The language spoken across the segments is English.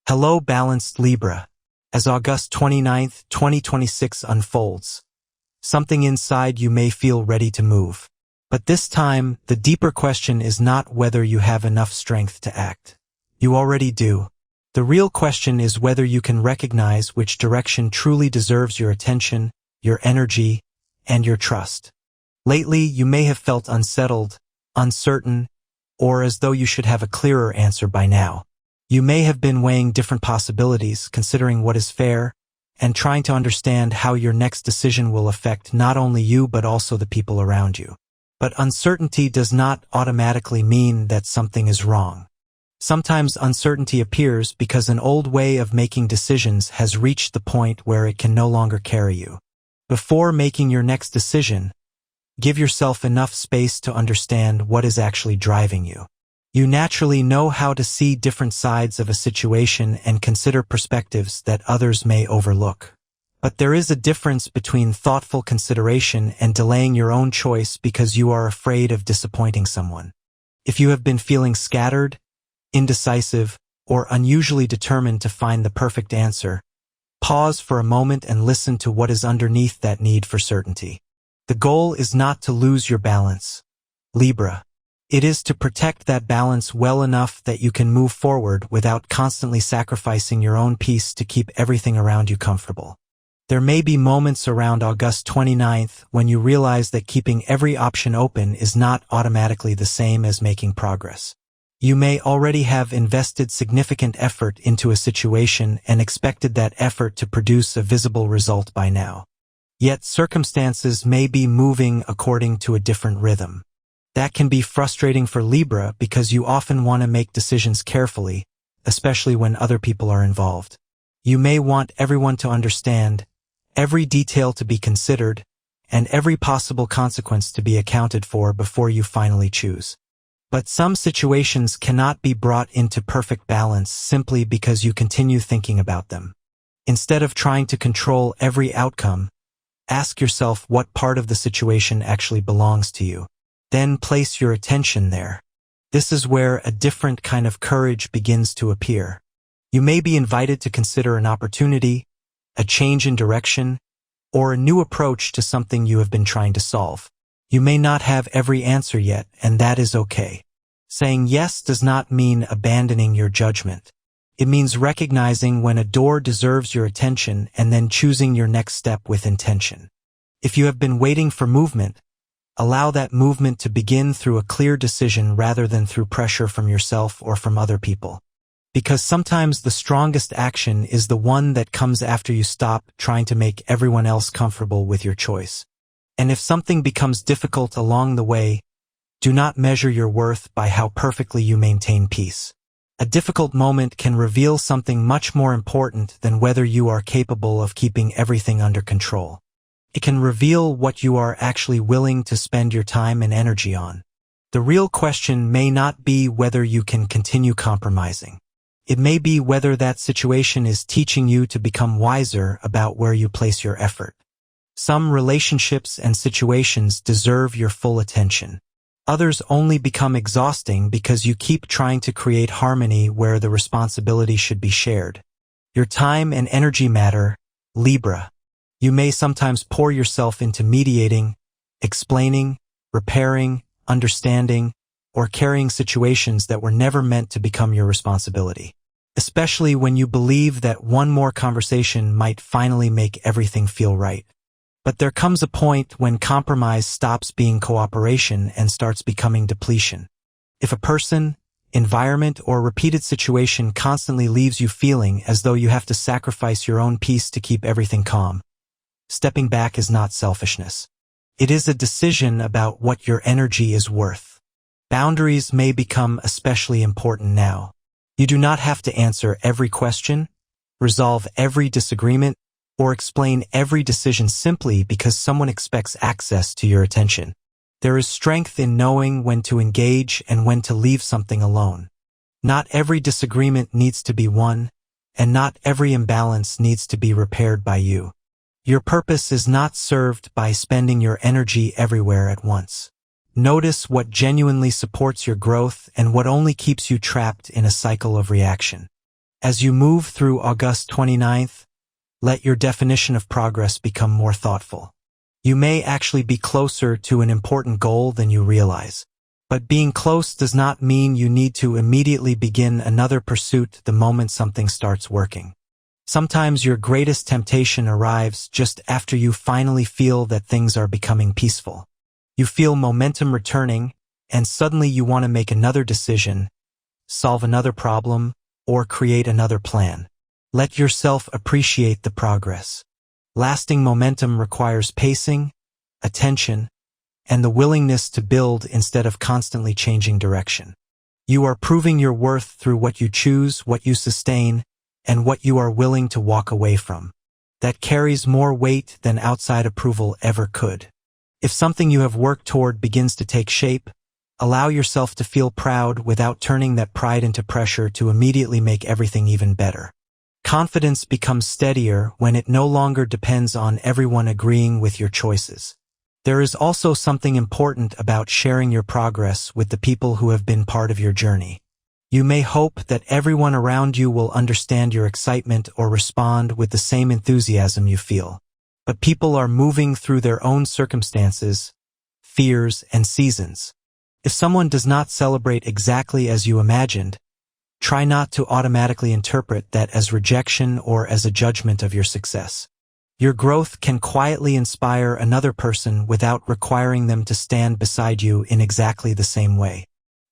Hello, balanced Libra. As August 29th, 2026 unfolds, something inside you may feel ready to move. But this time, the deeper question is not whether you have enough strength to act. You already do. The real question is whether you can recognize which direction truly deserves your attention, your energy, and your trust. Lately, you may have felt unsettled, uncertain, or as though you should have a clearer answer by now. You may have been weighing different possibilities, considering what is fair, and trying to understand how your next decision will affect not only you but also the people around you. But uncertainty does not automatically mean that something is wrong. Sometimes uncertainty appears because an old way of making decisions has reached the point where it can no longer carry you. Before making your next decision, give yourself enough space to understand what is actually driving you. You naturally know how to see different sides of a situation and consider perspectives that others may overlook. But there is a difference between thoughtful consideration and delaying your own choice because you are afraid of disappointing someone. If you have been feeling scattered, indecisive, or unusually determined to find the perfect answer, pause for a moment and listen to what is underneath that need for certainty. The goal is not to lose your balance, Libra. It is to protect that balance well enough that you can move forward without constantly sacrificing your own peace to keep everything around you comfortable. There may be moments around August 29th when you realize that keeping every option open is not automatically the same as making progress. You may already have invested significant effort into a situation and expected that effort to produce a visible result by now. Yet circumstances may be moving according to a different rhythm. That can be frustrating for Libra because you often want to make decisions carefully, especially when other people are involved. You may want everyone to understand, every detail to be considered, and every possible consequence to be accounted for before you finally choose. But some situations cannot be brought into perfect balance simply because you continue thinking about them. Instead of trying to control every outcome, ask yourself what part of the situation actually belongs to you. Then place your attention there. This is where a different kind of courage begins to appear. You may be invited to consider an opportunity, a change in direction, or a new approach to something you have been trying to solve. You may not have every answer yet, and that is okay. Saying yes does not mean abandoning your judgment. It means recognizing when a door deserves your attention and then choosing your next step with intention. If you have been waiting for movement, allow that movement to begin through a clear decision rather than through pressure from yourself or from other people. Because sometimes the strongest action is the one that comes after you stop trying to make everyone else comfortable with your choice. And if something becomes difficult along the way, do not measure your worth by how perfectly you maintain peace. A difficult moment can reveal something much more important than whether you are capable of keeping everything under control. It can reveal what you are actually willing to spend your time and energy on. The real question may not be whether you can continue compromising. It may be whether that situation is teaching you to become wiser about where you place your effort. Some relationships and situations deserve your full attention. Others only become exhausting because you keep trying to create harmony where the responsibility should be shared. Your time and energy matter, Libra. You may sometimes pour yourself into mediating, explaining, repairing, understanding, or carrying situations that were never meant to become your responsibility. Especially when you believe that one more conversation might finally make everything feel right. But there comes a point when compromise stops being cooperation and starts becoming depletion. If a person, environment, or repeated situation constantly leaves you feeling as though you have to sacrifice your own peace to keep everything calm, stepping back is not selfishness. It is a decision about what your energy is worth. Boundaries may become especially important now. You do not have to answer every question, resolve every disagreement, or explain every decision simply because someone expects access to your attention. There is strength in knowing when to engage and when to leave something alone. Not every disagreement needs to be won, and not every imbalance needs to be repaired by you. Your purpose is not served by spending your energy everywhere at once. Notice what genuinely supports your growth and what only keeps you trapped in a cycle of reaction. As you move through August 29th, let your definition of progress become more thoughtful. You may actually be closer to an important goal than you realize. But being close does not mean you need to immediately begin another pursuit the moment something starts working. Sometimes your greatest temptation arrives just after you finally feel that things are becoming peaceful. You feel momentum returning, and suddenly you want to make another decision, solve another problem, or create another plan. Let yourself appreciate the progress. Lasting momentum requires pacing, attention, and the willingness to build instead of constantly changing direction. You are proving your worth through what you choose, what you sustain, and what you are willing to walk away from. That carries more weight than outside approval ever could. If something you have worked toward begins to take shape, allow yourself to feel proud without turning that pride into pressure to immediately make everything even better. Confidence becomes steadier when it no longer depends on everyone agreeing with your choices. There is also something important about sharing your progress with the people who have been part of your journey. You may hope that everyone around you will understand your excitement or respond with the same enthusiasm you feel. But people are moving through their own circumstances, fears, and seasons. If someone does not celebrate exactly as you imagined, try not to automatically interpret that as rejection or as a judgment of your success. Your growth can quietly inspire another person without requiring them to stand beside you in exactly the same way.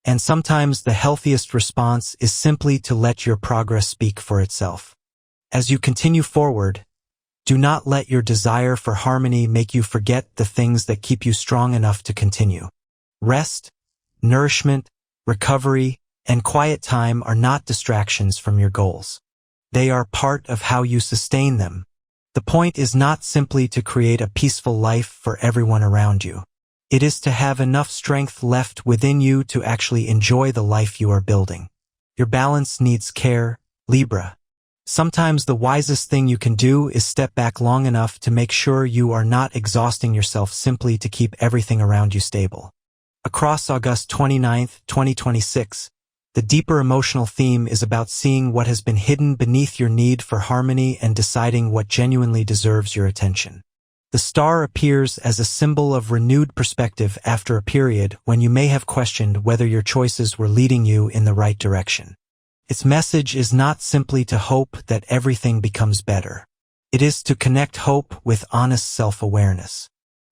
And sometimes the healthiest response is simply to let your progress speak for itself. As you continue forward, do not let your desire for harmony make you forget the things that keep you strong enough to continue. Rest, nourishment, recovery, and quiet time are not distractions from your goals. They are part of how you sustain them. The point is not simply to create a peaceful life for everyone around you. It is to have enough strength left within you to actually enjoy the life you are building. Your balance needs care, Libra. Sometimes the wisest thing you can do is step back long enough to make sure you are not exhausting yourself simply to keep everything around you stable. Across August 29th, 2026, the deeper emotional theme is about seeing what has been hidden beneath your need for harmony and deciding what genuinely deserves your attention. The star appears as a symbol of renewed perspective after a period when you may have questioned whether your choices were leading you in the right direction. Its message is not simply to hope that everything becomes better. It is to connect hope with honest self-awareness.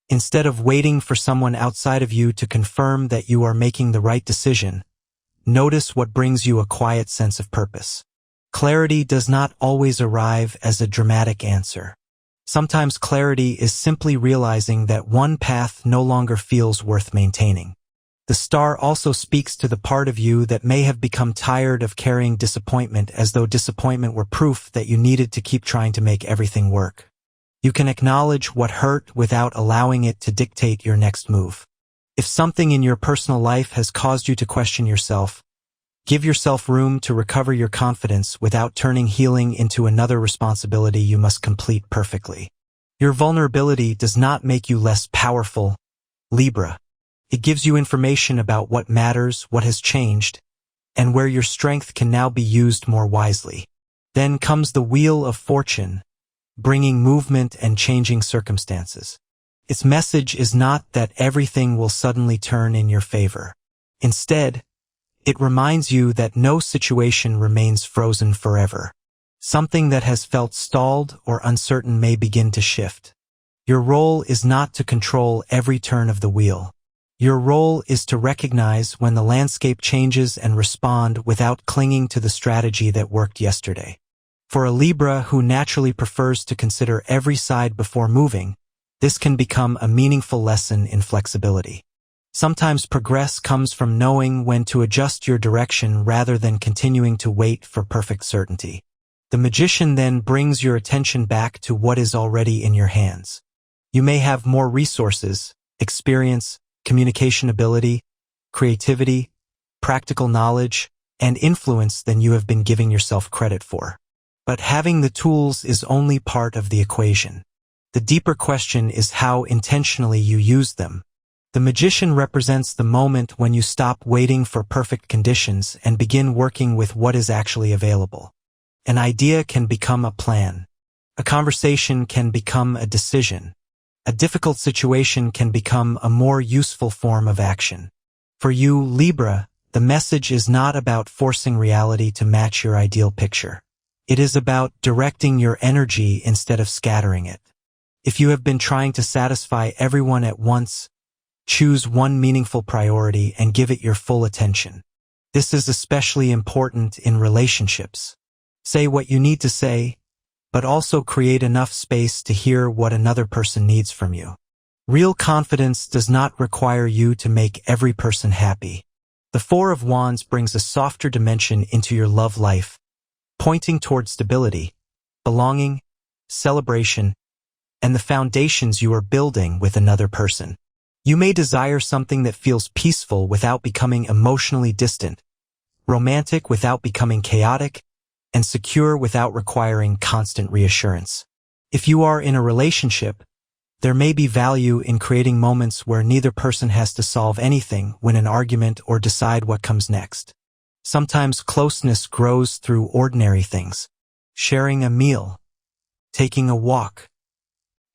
Instead of waiting for someone outside of you to confirm that you are making the right decision, notice what brings you a quiet sense of purpose. Clarity does not always arrive as a dramatic answer. Sometimes clarity is simply realizing that one path no longer feels worth maintaining. The star also speaks to the part of you that may have become tired of carrying disappointment as though disappointment were proof that you needed to keep trying to make everything work. You can acknowledge what hurt without allowing it to dictate your next move. If something in your personal life has caused you to question yourself, give yourself room to recover your confidence without turning healing into another responsibility you must complete perfectly. Your vulnerability does not make you less powerful, Libra. It gives you information about what matters, what has changed, and where your strength can now be used more wisely. Then comes the Wheel of Fortune, bringing movement and changing circumstances. Its message is not that everything will suddenly turn in your favor. Instead, it reminds you that no situation remains frozen forever. Something that has felt stalled or uncertain may begin to shift. Your role is not to control every turn of the wheel. Your role is to recognize when the landscape changes and respond without clinging to the strategy that worked yesterday. For a Libra who naturally prefers to consider every side before moving, this can become a meaningful lesson in flexibility. Sometimes progress comes from knowing when to adjust your direction rather than continuing to wait for perfect certainty. The Magician then brings your attention back to what is already in your hands. You may have more resources, experience, communication ability, creativity, practical knowledge, and influence than you have been giving yourself credit for. But having the tools is only part of the equation. The deeper question is how intentionally you use them. The Magician represents the moment when you stop waiting for perfect conditions and begin working with what is actually available. An idea can become a plan. A conversation can become a decision. A difficult situation can become a more useful form of action. For you, Libra, the message is not about forcing reality to match your ideal picture. It is about directing your energy instead of scattering it. If you have been trying to satisfy everyone at once, choose one meaningful priority and give it your full attention. This is especially important in relationships. Say what you need to say, but also create enough space to hear what another person needs from you. Real confidence does not require you to make every person happy. The Four of Wands brings a softer dimension into your love life, pointing toward stability, belonging, celebration, and the foundations you are building with another person. You may desire something that feels peaceful without becoming emotionally distant, romantic without becoming chaotic, and secure without requiring constant reassurance. If you are in a relationship, there may be value in creating moments where neither person has to solve anything, win an argument, or decide what comes next. Sometimes closeness grows through ordinary things. Sharing a meal, taking a walk,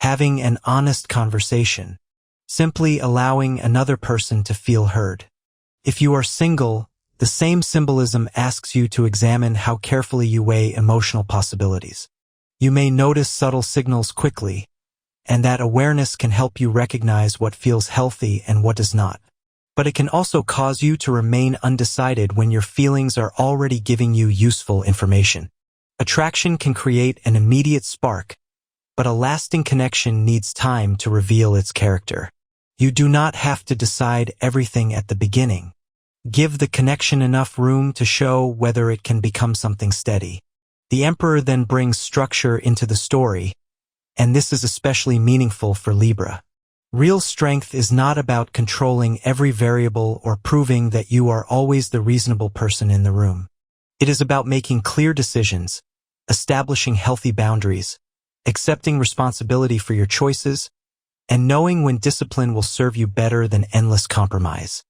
having an honest conversation, simply allowing another person to feel heard. If you are single, the same symbolism asks you to examine how carefully you weigh emotional possibilities. You may notice subtle signals quickly, and that awareness can help you recognize what feels healthy and what does not. But it can also cause you to remain undecided when your feelings are already giving you useful information. Attraction can create an immediate spark, but a lasting connection needs time to reveal its character. You do not have to decide everything at the beginning. Give the connection enough room to show whether it can become something steady. The Emperor then brings structure into the story, and this is especially meaningful for Libra. Real strength is not about controlling every variable or proving that you are always the reasonable person in the room. It is about making clear decisions, establishing healthy boundaries, accepting responsibility for your choices, and knowing when discipline will serve you better than endless compromise.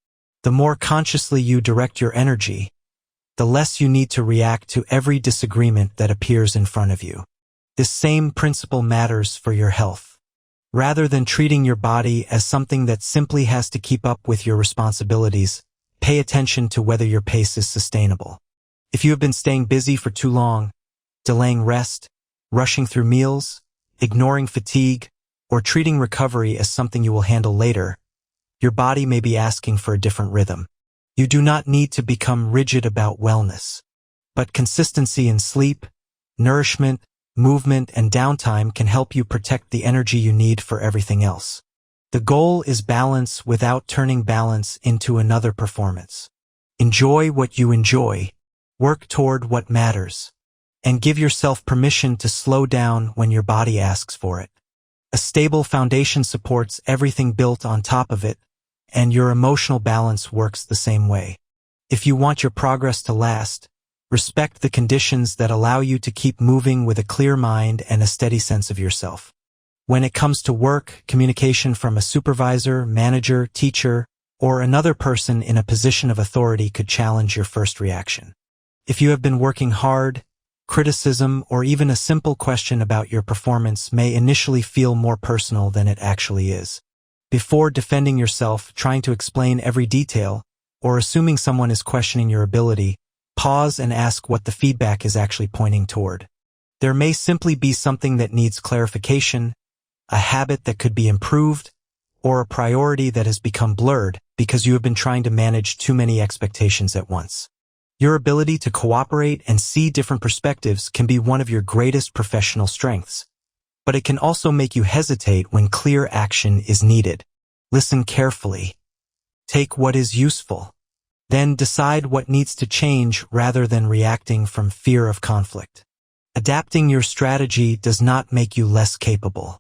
The more consciously you direct your energy, the less you need to react to every disagreement that appears in front of you. This same principle matters for your health. Rather than treating your body as something that simply has to keep up with your responsibilities, pay attention to whether your pace is sustainable. If you have been staying busy for too long, delaying rest, rushing through meals, ignoring fatigue, or treating recovery as something you will handle later, your body may be asking for a different rhythm. You do not need to become rigid about wellness, but consistency in sleep, nourishment, movement, and downtime can help you protect the energy you need for everything else. The goal is balance without turning balance into another performance. Enjoy what you enjoy, work toward what matters, and give yourself permission to slow down when your body asks for it. A stable foundation supports everything built on top of it, and your emotional balance works the same way. If you want your progress to last, respect the conditions that allow you to keep moving with a clear mind and a steady sense of yourself. When it comes to work, communication from a supervisor, manager, teacher, or another person in a position of authority could challenge your first reaction. If you have been working hard, criticism or even a simple question about your performance may initially feel more personal than it actually is. Before defending yourself, trying to explain every detail, or assuming someone is questioning your ability, pause and ask what the feedback is actually pointing toward. There may simply be something that needs clarification, a habit that could be improved, or a priority that has become blurred because you have been trying to manage too many expectations at once. Your ability to cooperate and see different perspectives can be one of your greatest professional strengths, but it can also make you hesitate when clear action is needed. Listen carefully. Take what is useful. Then decide what needs to change rather than reacting from fear of conflict. Adapting your strategy does not make you less capable.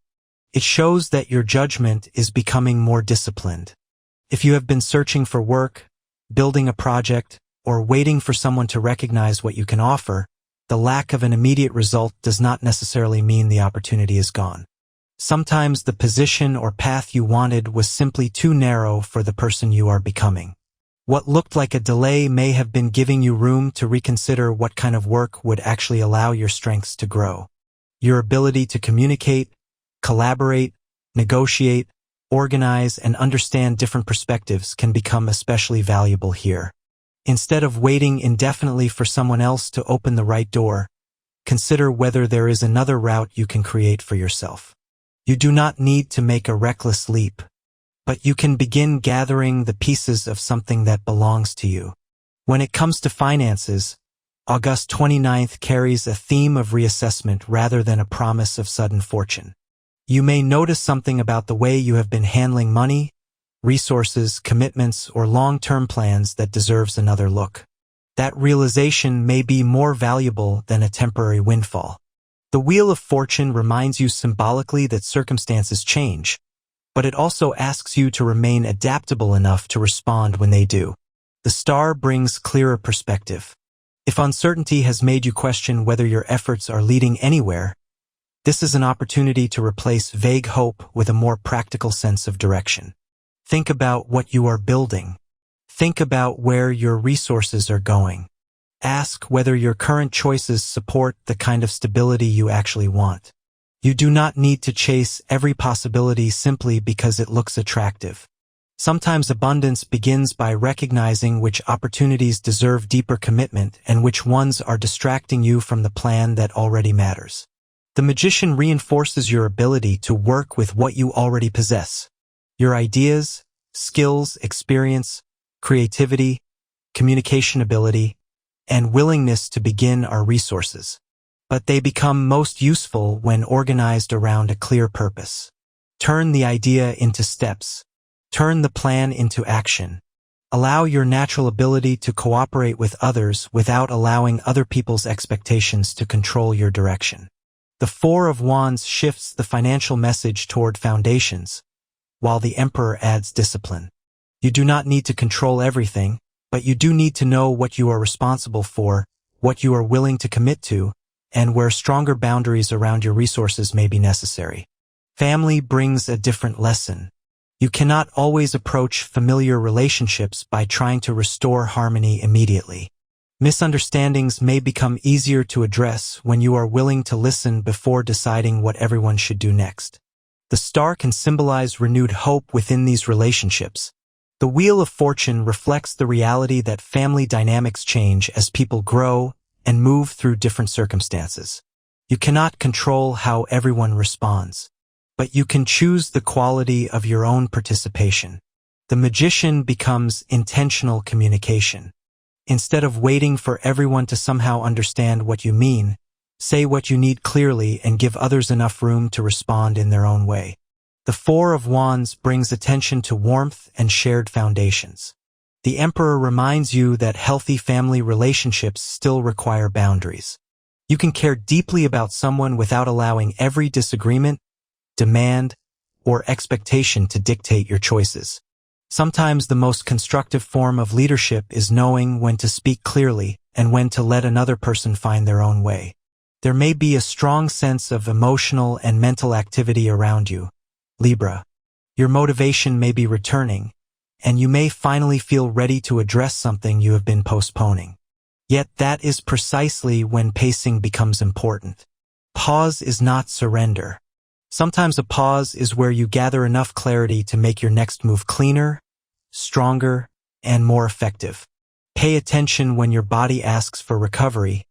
It shows that your judgment is becoming more disciplined. If you have been searching for work, building a project, or waiting for someone to recognize what you can offer, the lack of an immediate result does not necessarily mean the opportunity is gone. Sometimes the position or path you wanted was simply too narrow for the person you are becoming. What looked like a delay may have been giving you room to reconsider what kind of work would actually allow your strengths to grow. Your ability to communicate, collaborate, negotiate, organize, and understand different perspectives can become especially valuable here. Instead of waiting indefinitely for someone else to open the right door, consider whether there is another route you can create for yourself. You do not need to make a reckless leap, but you can begin gathering the pieces of something that belongs to you. When it comes to finances, August 29th carries a theme of reassessment rather than a promise of sudden fortune. You may notice something about the way you have been handling money, resources, commitments, or long-term plans that deserves another look. That realization may be more valuable than a temporary windfall. The Wheel of Fortune reminds you symbolically that circumstances change, but it also asks you to remain adaptable enough to respond when they do. The star brings clearer perspective. If uncertainty has made you question whether your efforts are leading anywhere, this is an opportunity to replace vague hope with a more practical sense of direction. Think about what you are building. Think about where your resources are going. Ask whether your current choices support the kind of stability you actually want. You do not need to chase every possibility simply because it looks attractive. Sometimes abundance begins by recognizing which opportunities deserve deeper commitment and which ones are distracting you from the plan that already matters. The Magician reinforces your ability to work with what you already possess. Your ideas, skills, experience, creativity, communication ability, and willingness to begin are resources. But they become most useful when organized around a clear purpose. Turn the idea into steps. Turn the plan into action. Allow your natural ability to cooperate with others without allowing other people's expectations to control your direction. The Four of Wands shifts the financial message toward foundations, while the Emperor adds discipline. You do not need to control everything, but you do need to know what you are responsible for, what you are willing to commit to, and where stronger boundaries around your resources may be necessary. Family brings a different lesson. You cannot always approach familiar relationships by trying to restore harmony immediately. Misunderstandings may become easier to address when you are willing to listen before deciding what everyone should do next. The star can symbolize renewed hope within these relationships. The Wheel of Fortune reflects the reality that family dynamics change as people grow and move through different circumstances. You cannot control how everyone responds, but you can choose the quality of your own participation. The Magician becomes intentional communication. Instead of waiting for everyone to somehow understand what you mean, say what you need clearly and give others enough room to respond in their own way. The Four of Wands brings attention to warmth and shared foundations. The Emperor reminds you that healthy family relationships still require boundaries. You can care deeply about someone without allowing every disagreement, demand, or expectation to dictate your choices. Sometimes the most constructive form of leadership is knowing when to speak clearly and when to let another person find their own way. There may be a strong sense of emotional and mental activity around you, Libra. Your motivation may be returning, and you may finally feel ready to address something you have been postponing. Yet that is precisely when pacing becomes important. Pause is not surrender. Sometimes a pause is where you gather enough clarity to make your next move cleaner, stronger, and more effective. Pay attention when your body asks for recovery,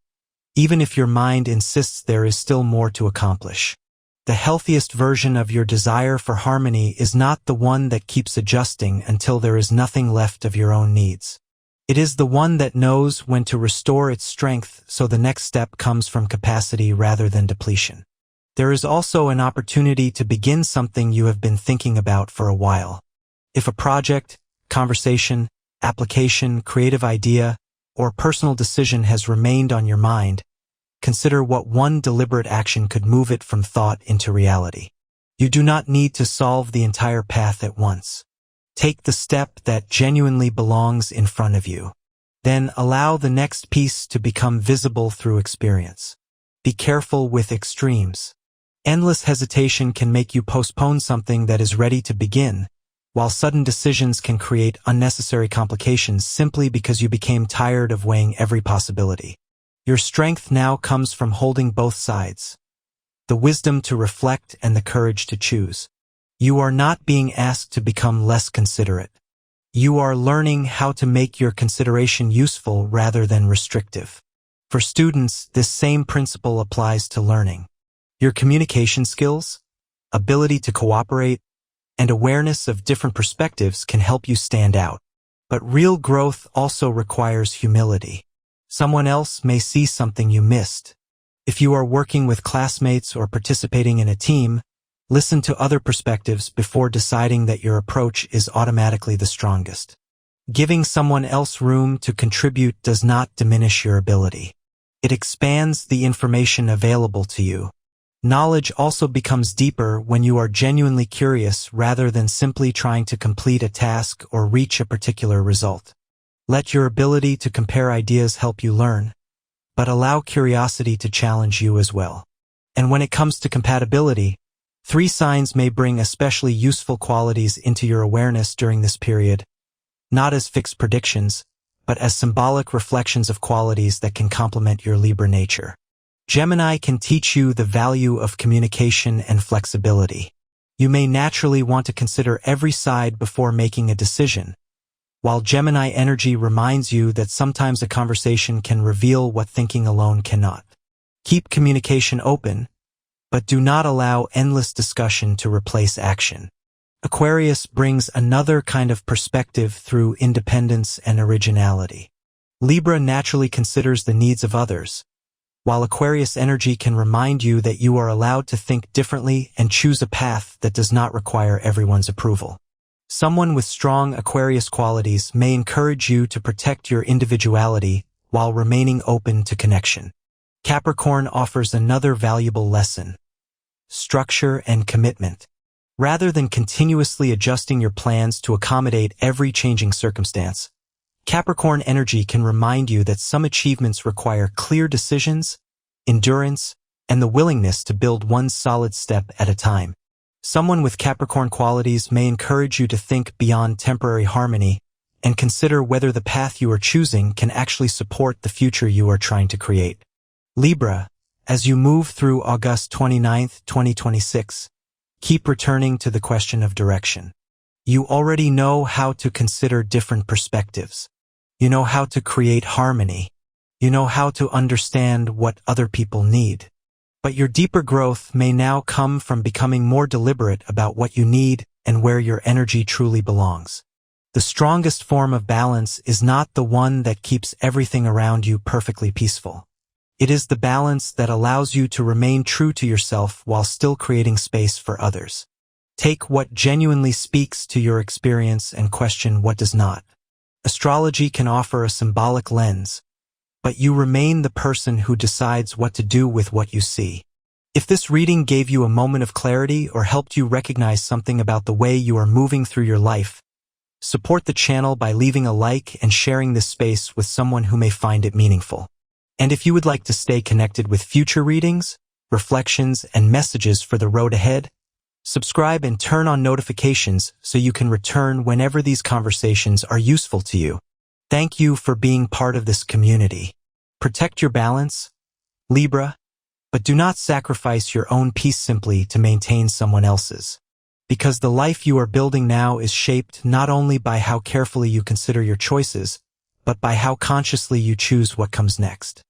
even if your mind insists there is still more to accomplish. The healthiest version of your desire for harmony is not the one that keeps adjusting until there is nothing left of your own needs. It is the one that knows when to restore its strength, so the next step comes from capacity rather than depletion. There is also an opportunity to begin something you have been thinking about for a while. If a project, conversation, application, creative idea, or personal decision has remained on your mind, consider what one deliberate action could move it from thought into reality. You do not need to solve the entire path at once. Take the step that genuinely belongs in front of you. Then allow the next piece to become visible through experience. Be careful with extremes. Endless hesitation can make you postpone something that is ready to begin, while sudden decisions can create unnecessary complications simply because you became tired of weighing every possibility. Your strength now comes from holding both sides, the wisdom to reflect and the courage to choose. You are not being asked to become less considerate. You are learning how to make your consideration useful rather than restrictive. For students, this same principle applies to learning. Your communication skills, ability to cooperate, and awareness of different perspectives can help you stand out. But real growth also requires humility. Someone else may see something you missed. If you are working with classmates or participating in a team, listen to other perspectives before deciding that your approach is automatically the strongest. Giving someone else room to contribute does not diminish your ability. It expands the information available to you. Knowledge also becomes deeper when you are genuinely curious rather than simply trying to complete a task or reach a particular result. Let your ability to compare ideas help you learn, but allow curiosity to challenge you as well. And when it comes to compatibility, 3 signs may bring especially useful qualities into your awareness during this period, not as fixed predictions, but as symbolic reflections of qualities that can complement your Libra nature. Gemini can teach you the value of communication and flexibility. You may naturally want to consider every side before making a decision, while Gemini energy reminds you that sometimes a conversation can reveal what thinking alone cannot. Keep communication open, but do not allow endless discussion to replace action. Aquarius brings another kind of perspective through independence and originality. Libra naturally considers the needs of others, while Aquarius energy can remind you that you are allowed to think differently and choose a path that does not require everyone's approval. Someone with strong Aquarius qualities may encourage you to protect your individuality while remaining open to connection. Capricorn offers another valuable lesson: structure and commitment. Rather than continuously adjusting your plans to accommodate every changing circumstance, Capricorn energy can remind you that some achievements require clear decisions, endurance, and the willingness to build one solid step at a time. Someone with Capricorn qualities may encourage you to think beyond temporary harmony and consider whether the path you are choosing can actually support the future you are trying to create. Libra, as you move through August 29, 2026, keep returning to the question of direction. You already know how to consider different perspectives. You know how to create harmony. You know how to understand what other people need. But your deeper growth may now come from becoming more deliberate about what you need and where your energy truly belongs. The strongest form of balance is not the one that keeps everything around you perfectly peaceful. It is the balance that allows you to remain true to yourself while still creating space for others. Take what genuinely speaks to your experience and question what does not. Astrology can offer a symbolic lens, but you remain the person who decides what to do with what you see. If this reading gave you a moment of clarity or helped you recognize something about the way you are moving through your life, support the channel by leaving a like and sharing this space with someone who may find it meaningful. And if you would like to stay connected with future readings, reflections, and messages for the road ahead, subscribe and turn on notifications so you can return whenever these conversations are useful to you. Thank you for being part of this community. Protect your balance, Libra, but do not sacrifice your own peace simply to maintain someone else's. Because the life you are building now is shaped not only by how carefully you consider your choices, but by how consciously you choose what comes next.